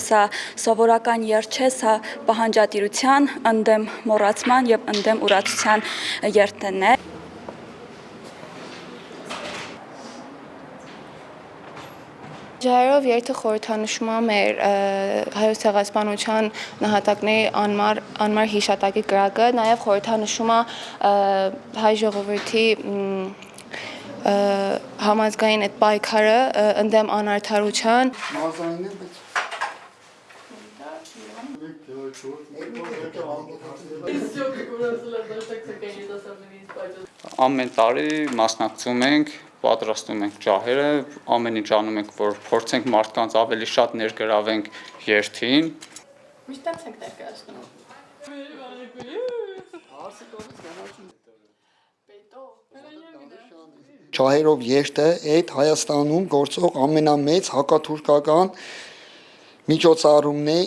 սա սովորական երթ չէ, սա պահանջատիրության, ընդդեմ մոռացման եւ ընդդեմ ուրացության երթն է։ Ջահերով երթը խորհրդանշում է մեր հայոց ցեղասպանության նահատակների անմար հիշատակի կրակը, նաև խորհրդանշում է հայ ժողովրդի համազգային այդ պայքարը ընդդեմ անարդարության։ Ամեն տարի մասնակցում ենք, պատրաստում ենք ջահերը, ամեն ինչ անում ենք, որ փորձենք մարդկանց ավելի շատ ներգրավենք երթին։ Միշտ ենք ներկայացնում։ Ջահերով երթը այդ Հայաստանում գործող ամենամեծ հակաթուրքական միջոցառումն է։